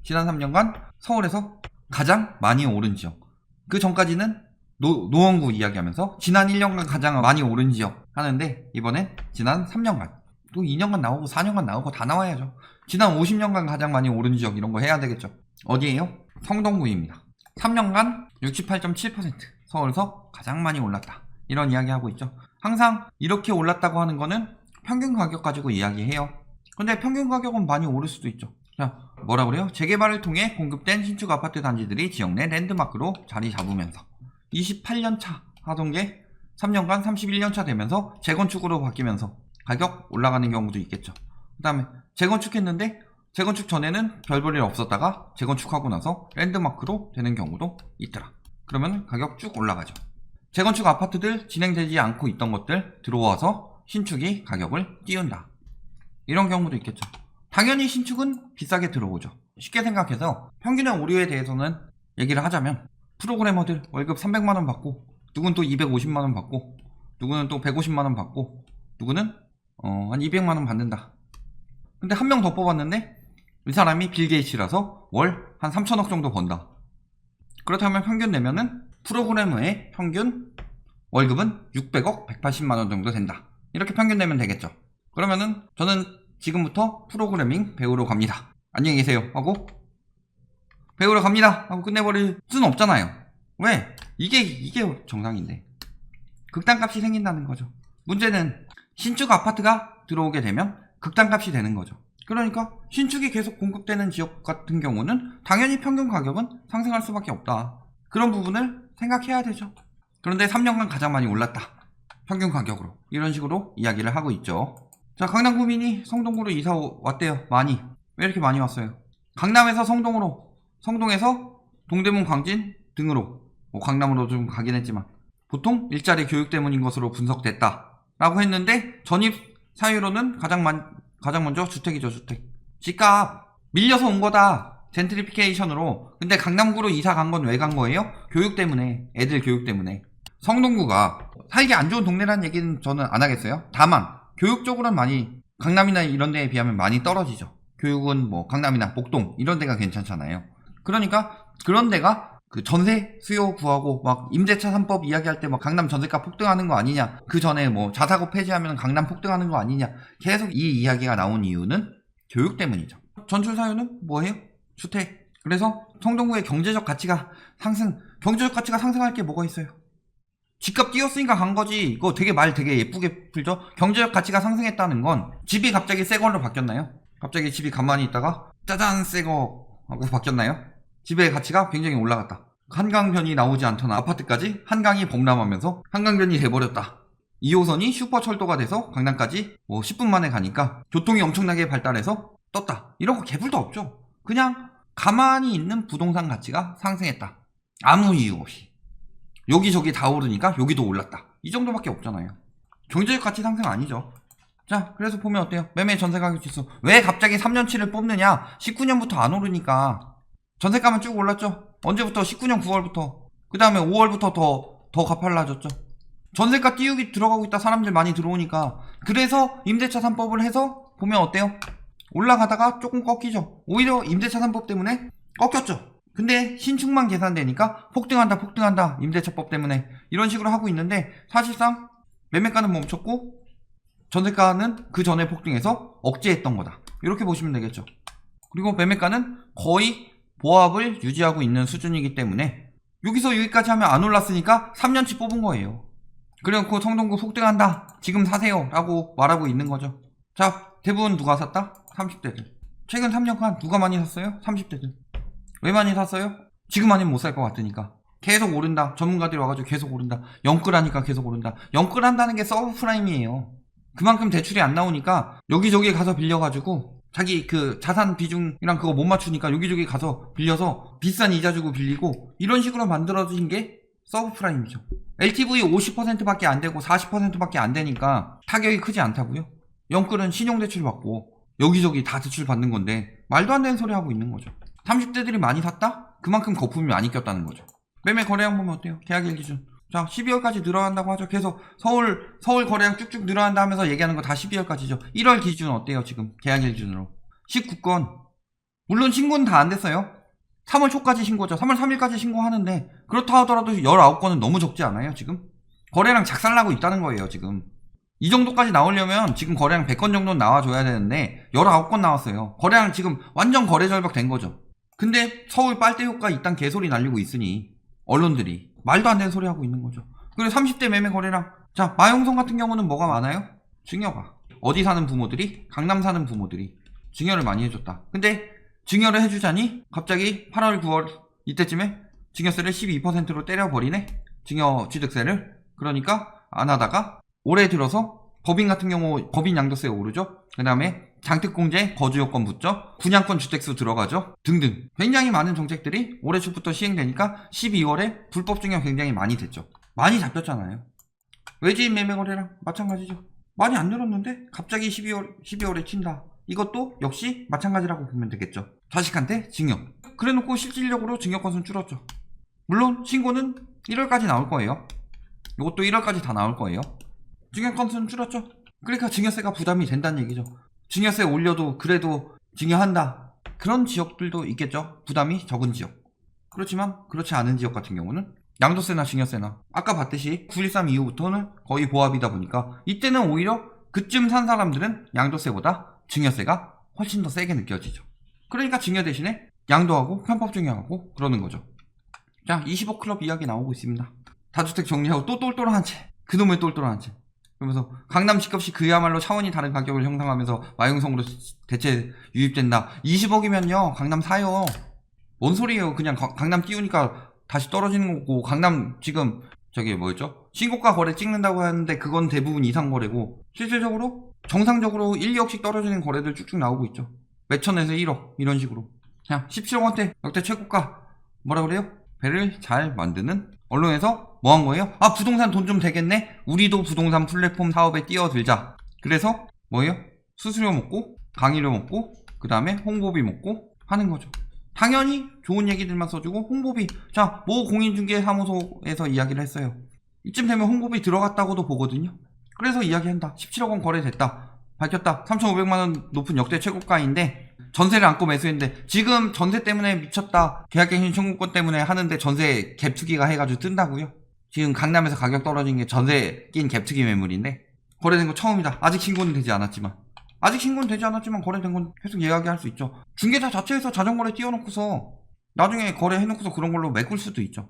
지난 3년간 서울에서 가장 많이 오른 지역. 그 전까지는 노원구 이야기하면서 지난 1년간 가장 많이 오른 지역 하는데, 이번엔 지난 3년간, 또 2년간 나오고 4년간 나오고 다 나와야죠. 지난 50년간 가장 많이 오른 지역, 이런 거 해야 되겠죠. 어디예요? 성동구입니다. 3년간 68.7% 서울에서 가장 많이 올랐다, 이런 이야기 하고 있죠. 항상 이렇게 올랐다고 하는 거는 평균 가격 가지고 이야기해요. 근데 평균 가격은 많이 오를 수도 있죠. 자, 뭐라 그래요? 재개발을 통해 공급된 신축 아파트 단지들이 지역 내 랜드마크로 자리 잡으면서 28년차 하던 게 3년간 31년차 되면서 재건축으로 바뀌면서 가격 올라가는 경우도 있겠죠. 그 다음에 재건축했는데 재건축 전에는 별 볼 일 없었다가 재건축하고 나서 랜드마크로 되는 경우도 있더라. 그러면 가격 쭉 올라가죠. 재건축 아파트들 진행되지 않고 있던 것들 들어와서 신축이 가격을 띄운다, 이런 경우도 있겠죠. 당연히 신축은 비싸게 들어오죠. 쉽게 생각해서 평균의 오류에 대해서는 얘기를 하자면, 프로그래머들 월급 300만원 받고, 누구는 또 250만원 받고, 누구는 또 150만원 받고, 누구는 한 200만원 받는다. 근데 한 명 더 뽑았는데 이 사람이 빌 게이츠라서 월 한 3천억 정도 번다. 그렇다면 평균 내면은 프로그래머의 평균 월급은 600억 180만원 정도 된다. 이렇게 평균 내면 되겠죠. 그러면은 저는 지금부터 프로그래밍 배우러 갑니다, 안녕히 계세요 하고 배우러 갑니다 하고 끝내버릴 수는 없잖아요. 왜? 이게 정상인데. 극단값이 생긴다는 거죠. 문제는 신축 아파트가 들어오게 되면 극단값이 되는 거죠. 그러니까 신축이 계속 공급되는 지역 같은 경우는 당연히 평균 가격은 상승할 수밖에 없다. 그런 부분을 생각해야 되죠. 그런데 3년간 가장 많이 올랐다, 평균 가격으로. 이런 식으로 이야기를 하고 있죠. 자, 강남 구민이 성동구로 이사 왔대요. 많이. 왜 이렇게 많이 왔어요? 강남에서 성동으로, 성동에서 동대문, 광진 등으로, 강남으로 좀 가긴 했지만 보통 일자리 교육 때문인 것으로 분석됐다 라고 했는데, 전입 사유로는 가장 먼저 주택이죠. 주택. 집값 밀려서 온 거다, 젠트리피케이션으로. 근데 강남구로 이사 간 건 왜 간 거예요? 교육 때문에, 애들 교육 때문에. 성동구가 살기 안 좋은 동네라는 얘기는 저는 안 하겠어요. 다만 교육적으로는 많이 강남이나 이런 데에 비하면 많이 떨어지죠. 교육은 뭐 강남이나 목동 이런 데가 괜찮잖아요. 그러니까 그런 데가 그 전세 수요 구하고 막 임대차 3법 이야기할 때 막 강남 전세가 폭등하는 거 아니냐, 그 전에 뭐 자사고 폐지하면 강남 폭등하는 거 아니냐, 계속 이 이야기가 나온 이유는 교육 때문이죠. 전출 사유는 뭐예요? 주택. 그래서 성동구의 경제적 가치가 상승할 게 뭐가 있어요? 집값 뛰었으니까 간 거지. 이거 말 되게 예쁘게 풀죠? 경제적 가치가 상승했다는 건 집이 갑자기 새 걸로 바뀌었나요? 갑자기 집이 가만히 있다가 짜잔 새 거 하고 바뀌었나요? 집의 가치가 굉장히 올라갔다. 한강변이 나오지 않던 아파트까지 한강이 범람하면서 한강변이 돼버렸다. 2호선이 슈퍼철도가 돼서 강남까지 10분 만에 가니까 교통이 엄청나게 발달해서 떴다. 이런 거 개뿔도 없죠. 그냥 가만히 있는 부동산 가치가 상승했다. 아무 이유 없이. 여기저기 다 오르니까 여기도 올랐다. 이 정도밖에 없잖아요. 경제적 가치 상승 아니죠. 자, 그래서 보면 어때요? 매매 전세가격 지수. 왜 갑자기 3년치를 뽑느냐? 19년부터 안 오르니까. 전세가만 쭉 올랐죠. 언제부터? 19년 9월부터. 그 다음에 5월부터 더 가팔라졌죠. 전세가 띄우기 들어가고 있다. 사람들 많이 들어오니까. 그래서 임대차 3법을 해서 보면 어때요? 올라가다가 조금 꺾이죠. 오히려 임대차 3법 때문에 꺾였죠. 근데 신축만 계산되니까 폭등한다 임대차법 때문에, 이런 식으로 하고 있는데, 사실상 매매가는 멈췄고 전세가는 그 전에 폭등해서 억제했던 거다, 이렇게 보시면 되겠죠. 그리고 매매가는 거의 보합을 유지하고 있는 수준이기 때문에 여기서 여기까지 하면 안 올랐으니까 3년치 뽑은 거예요. 그래놓고 성동구 폭등한다, 지금 사세요 라고 말하고 있는 거죠. 자, 대부분 누가 샀다? 30대들. 최근 3년간 누가 많이 샀어요? 30대들. 왜 많이 샀어요? 지금 아니면 못 살 것 같으니까. 계속 오른다. 전문가들이 와가지고 계속 오른다. 영끌하니까 계속 오른다. 영끌한다는 게 서브프라임이에요. 그만큼 대출이 안 나오니까 여기저기 가서 빌려가지고 자기 그 자산 비중이랑 그거 못 맞추니까 여기저기 가서 빌려서 비싼 이자 주고 빌리고, 이런 식으로 만들어진 게 서브프라임이죠. LTV 50%밖에 안 되고 40%밖에 안 되니까 타격이 크지 않다고요? 영끌은 신용대출 받고 여기저기 다 대출 받는 건데 말도 안 되는 소리 하고 있는 거죠. 30대들이 많이 샀다? 그만큼 거품이 많이 꼈다는 거죠. 매매 거래량 보면 어때요? 계약일 기준 자, 12월까지 늘어난다고 하죠. 계속 서울 거래량 쭉쭉 늘어난다 하면서 얘기하는 거 다 12월까지죠. 1월 기준 어때요, 지금? 계약일 기준으로. 19건. 물론 신고는 다 안 됐어요. 3월 초까지 신고죠. 3월 3일까지 신고하는데, 그렇다 하더라도 19건은 너무 적지 않아요, 지금? 거래량 작살나고 있다는 거예요, 지금. 이 정도까지 나오려면 지금 거래량 100건 정도는 나와줘야 되는데, 19건 나왔어요. 거래량 지금 완전 거래 절벽 된 거죠. 근데 서울 빨대 효과 이딴 개소리 날리고 있으니, 언론들이 말도 안 되는 소리 하고 있는 거죠. 그리고 30대 매매 거래량. 자, 마용성 같은 경우는 뭐가 많아요? 증여가. 어디 사는 부모들이? 강남 사는 부모들이 증여를 많이 해줬다. 근데 증여를 해주자니 갑자기 8월, 9월 이때쯤에 증여세를 12%로 때려버리네? 증여 취득세를. 그러니까 안 하다가 올해 들어서 법인 같은 경우 법인 양도세 오르죠. 그 다음에 장특공제 거주요건 붙죠. 분양권 주택수 들어가죠. 등등 굉장히 많은 정책들이 올해 초부터 시행되니까 12월에 불법 증여 굉장히 많이 됐죠. 많이 잡혔잖아요. 외지인 매매 거래량 마찬가지죠. 많이 안 늘었는데 갑자기 12월에 튄다. 이것도 역시 마찬가지라고 보면 되겠죠. 자식한테 증여. 그래놓고 실질적으로 증여 건수는 줄었죠. 물론 신고는 1월까지 나올 거예요. 이것도 1월까지 다 나올 거예요. 증여 건수는 줄었죠. 그러니까 증여세가 부담이 된다는 얘기죠. 증여세 올려도 그래도 증여한다. 그런 지역들도 있겠죠. 부담이 적은 지역. 그렇지만 그렇지 않은 지역 같은 경우는 양도세나 증여세나 아까 봤듯이 9.13 이후부터는 거의 보합이다 보니까 이때는 오히려 그쯤 산 사람들은 양도세보다 증여세가 훨씬 더 세게 느껴지죠. 그러니까 증여 대신에 양도하고 편법 증여하고 그러는 거죠. 자, 25클럽 이야기 나오고 있습니다. 다주택 정리하고 또 똘똘한 채. 그놈의 똘똘한 채. 그러면서 강남 집값이 그야말로 차원이 다른 가격을 형성하면서 마용성으로 대체 유입된다. 20억이면요 강남 사요. 뭔 소리예요. 그냥 강남 띄우니까 다시 떨어지는 거고, 강남 지금 저기 뭐였죠? 신고가 거래 찍는다고 하는데 그건 대부분 이상 거래고, 실질적으로 정상적으로 1, 2억씩 떨어지는 거래들 쭉쭉 나오고 있죠. 몇천에서 1억 이런 식으로. 그냥 17억 원대 역대 최고가. 뭐라 그래요? 배를 잘 만드는 언론에서 뭐 한 거예요? 아, 부동산 돈 좀 되겠네? 우리도 부동산 플랫폼 사업에 뛰어들자. 그래서 뭐예요? 수수료 먹고 강의료 먹고 그 다음에 홍보비 먹고 하는 거죠. 당연히 좋은 얘기들만 써주고 홍보비. 자, 모 공인중개사무소에서 이야기를 했어요. 이쯤 되면 홍보비 들어갔다고도 보거든요. 그래서 이야기한다. 17억 원 거래됐다. 밝혔다. 3,500만 원 높은 역대 최고가인데 전세를 안고 매수했는데 지금 전세 때문에 미쳤다. 계약갱신 청구권 때문에 하는데 전세 갭투기가 해가지고 뜬다고요. 지금 강남에서 가격 떨어진 게 전세 낀 갭투기 매물인데 거래된 거 처음이다. 아직 신고는 되지 않았지만 거래된 건 계속 이야기할 수 있죠. 중개사 자체에서 자전거래 띄워놓고서 나중에 거래해놓고서 그런 걸로 메꿀 수도 있죠.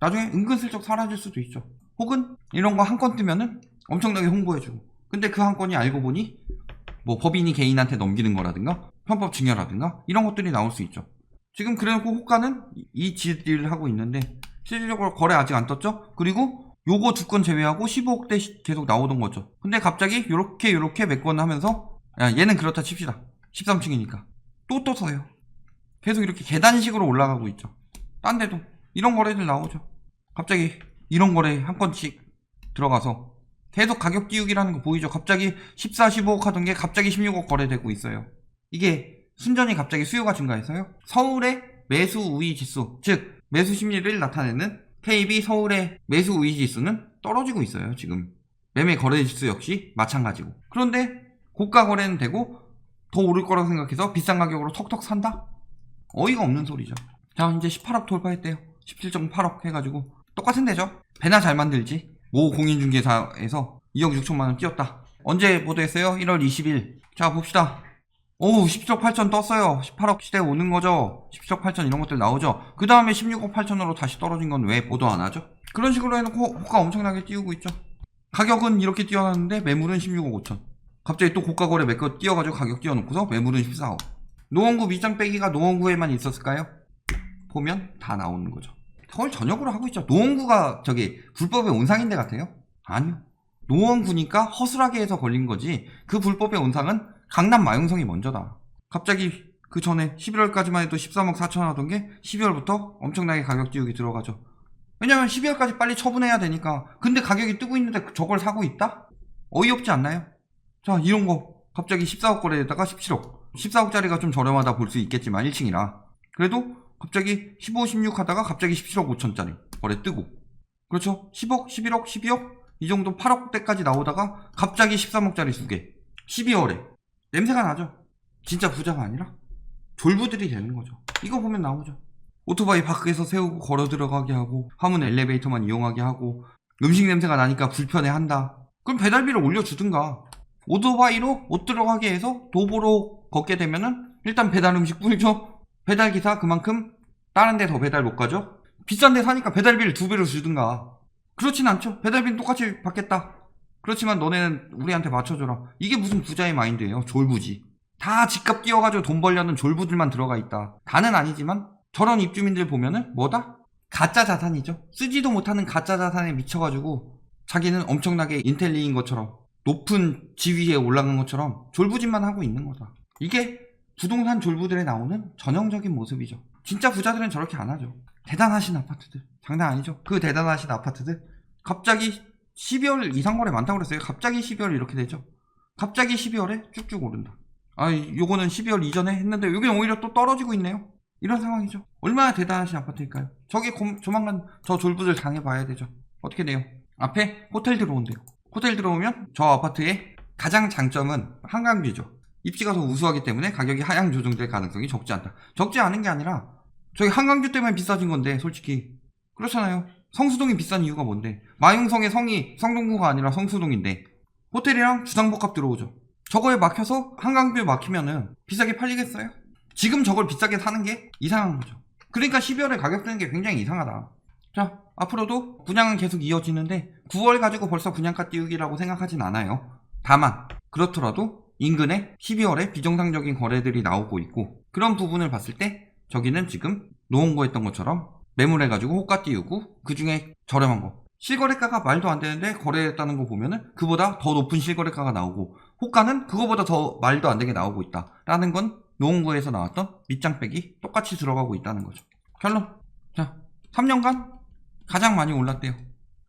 나중에 은근슬쩍 사라질 수도 있죠. 혹은 이런 거 한 건 뜨면은 엄청나게 홍보해주고, 근데 그 한 건이 알고 보니 뭐 법인이 개인한테 넘기는 거라든가 편법 증여라든가 이런 것들이 나올 수 있죠. 지금 그래놓고 호가는 이 짓을 하고 있는데 실질적으로 거래 아직 안 떴죠. 그리고 요거 두 건 제외하고 15억대 계속 나오던 거죠. 근데 갑자기 요렇게 몇 건 하면서, 야, 얘는 그렇다 칩시다. 13층이니까 또 떠서요. 계속 이렇게 계단식으로 올라가고 있죠. 딴 데도 이런 거래들 나오죠. 갑자기 이런 거래 한 건씩 들어가서 계속 가격 띄우기라는 거 보이죠. 갑자기 14, 15억 하던 게 갑자기 16억 거래되고 있어요. 이게 순전히 갑자기 수요가 증가해서요. 서울의 매수 우위 지수, 즉 매수 심리를 나타내는 KB 서울의 매수 우위 지수는 떨어지고 있어요. 지금 매매 거래 지수 역시 마찬가지고. 그런데 고가 거래는 되고 더 오를 거라고 생각해서 비싼 가격으로 턱턱 산다? 어이가 없는 소리죠. 자, 이제 18억 돌파했대요. 17.8억 해가지고 똑같은 데죠. 배나 잘 만들지. 모 공인중개사에서 2억 6천만 원 띄웠다. 언제 보도했어요? 1월 20일. 자, 봅시다. 오, 17억 8천 떴어요. 18억 시대 오는 거죠. 17억 8천 이런 것들 나오죠. 그 다음에 16억 8천으로 다시 떨어진 건 왜 보도 안 하죠? 그런 식으로 해놓고 호가 엄청나게 띄우고 있죠. 가격은 이렇게 뛰어났는데 매물은 16억 5천. 갑자기 또 고가 거래 몇 거 띄워가지고 가격 띄워놓고서 매물은 14억. 노원구 밑장 빼기가 노원구에만 있었을까요? 보면 다 나오는 거죠. 서울 전역으로 하고 있죠. 노원구가 저기 불법의 온상인데 같아요? 아니요. 노원구니까 허술하게 해서 걸린 거지, 그 불법의 온상은 강남 마용성이 먼저다. 갑자기 그 전에 11월까지만 해도 13억 4천 하던 게 12월부터 엄청나게 가격 띄우기 들어가죠. 왜냐면 12월까지 빨리 처분해야 되니까. 근데 가격이 뜨고 있는데 저걸 사고 있다? 어이없지 않나요? 자, 이런 거 갑자기 14억 거래에다가 17억. 14억짜리가 좀 저렴하다 볼 수 있겠지만 1층이라. 그래도 갑자기 15, 16 하다가 갑자기 17억 5천짜리 거래 뜨고. 그렇죠? 10억, 11억, 12억 이 정도 8억대까지 나오다가 갑자기 13억짜리 2개 12월에 냄새가 나죠? 진짜 부자가 아니라 졸부들이 되는 거죠. 이거 보면 나오죠. 오토바이 밖에서 세우고 걸어 들어가게 하고 화물 엘리베이터만 이용하게 하고 음식 냄새가 나니까 불편해한다. 그럼 배달비를 올려주든가. 오토바이로 못 들어가게 해서 도보로 걷게 되면은 일단 배달 음식 뿌리죠. 배달기사 그만큼 다른 데 더 배달 못 가죠. 비싼 데 사니까 배달비를 2배로 주든가. 그렇진 않죠. 배달비는 똑같이 받겠다. 그렇지만 너네는 우리한테 맞춰줘라. 이게 무슨 부자의 마인드예요. 졸부지. 다 집값 뛰어가지고 돈 벌려는 졸부들만 들어가 있다. 다는 아니지만 저런 입주민들 보면은 뭐다? 가짜 자산이죠. 쓰지도 못하는 가짜 자산에 미쳐가지고 자기는 엄청나게 인텔리인 것처럼 높은 지위에 올라간 것처럼 졸부짓만 하고 있는 거다. 이게 부동산 졸부들에 나오는 전형적인 모습이죠. 진짜 부자들은 저렇게 안 하죠. 대단하신 아파트들 장난 아니죠. 그 대단하신 아파트들 갑자기 12월 이상거래 많다고 그랬어요. 갑자기 12월 이렇게 되죠. 갑자기 12월에 쭉쭉 오른다. 아, 요거는 12월 이전에 했는데 여기는 오히려 또 떨어지고 있네요. 이런 상황이죠. 얼마나 대단하신 아파트일까요? 저기 조만간 저 졸부들 당해봐야 되죠. 어떻게 돼요? 앞에 호텔 들어온대요. 호텔 들어오면 저 아파트의 가장 장점은 한강뷰죠. 입지가 더 우수하기 때문에 가격이 하향 조정될 가능성이 적지 않다. 적지 않은 게 아니라 저기 한강뷰 때문에 비싸진 건데 솔직히 그렇잖아요. 성수동이 비싼 이유가 뭔데? 마용성의 성이 성동구가 아니라 성수동인데 호텔이랑 주상복합 들어오죠. 저거에 막혀서 한강뷰 막히면은 비싸게 팔리겠어요? 지금 저걸 비싸게 사는 게 이상한 거죠. 그러니까 12월에 가격 뜨는 게 굉장히 이상하다. 자, 앞으로도 분양은 계속 이어지는데 9월 가지고 벌써 분양가 띄우기라고 생각하진 않아요. 다만 그렇더라도 인근에 12월에 비정상적인 거래들이 나오고 있고 그런 부분을 봤을 때 저기는 지금 노원구 했던 것처럼 매물해가지고 호가 띄우고 그 중에 저렴한 거 실거래가가 말도 안 되는데 거래했다는 거 보면은 그보다 더 높은 실거래가가 나오고 호가는 그거보다 더 말도 안 되게 나오고 있다 라는 건 노원구에서 나왔던 밑장빼기 똑같이 들어가고 있다는 거죠. 결론. 자, 3년간 가장 많이 올랐대요.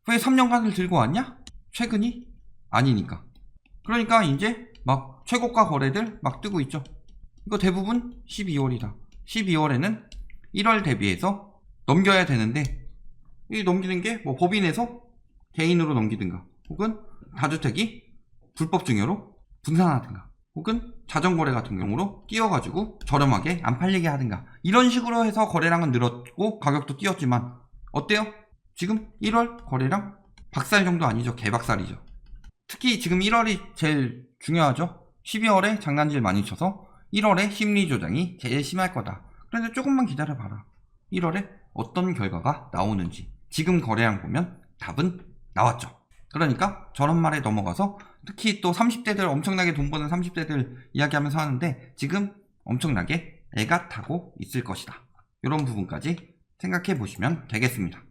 왜 3년간을 들고 왔냐? 최근이 아니니까. 그러니까 이제 막 최고가 거래들 막 뜨고 있죠. 이거 대부분 12월이다. 12월에는 1월 대비해서 넘겨야 되는데 이 넘기는 게 뭐 법인에서 개인으로 넘기든가 혹은 다주택이 불법 증여로 분산하든가 혹은 자전거래 같은 경우로 띄워가지고 저렴하게 안 팔리게 하든가 이런 식으로 해서 거래량은 늘었고 가격도 뛰었지만 어때요? 지금 1월 거래량 박살 정도 아니죠. 개박살이죠. 특히 지금 1월이 제일 중요하죠. 12월에 장난질 많이 쳐서 1월에 심리 조장이 제일 심할 거다. 그런데 조금만 기다려봐라. 1월에 어떤 결과가 나오는지 지금 거래량 보면 답은 나왔죠. 그러니까 저런 말에 넘어가서 특히 또 30대들 엄청나게 돈 버는 30대들 이야기하면서 하는데 지금 엄청나게 애가 타고 있을 것이다. 이런 부분까지 생각해 보시면 되겠습니다.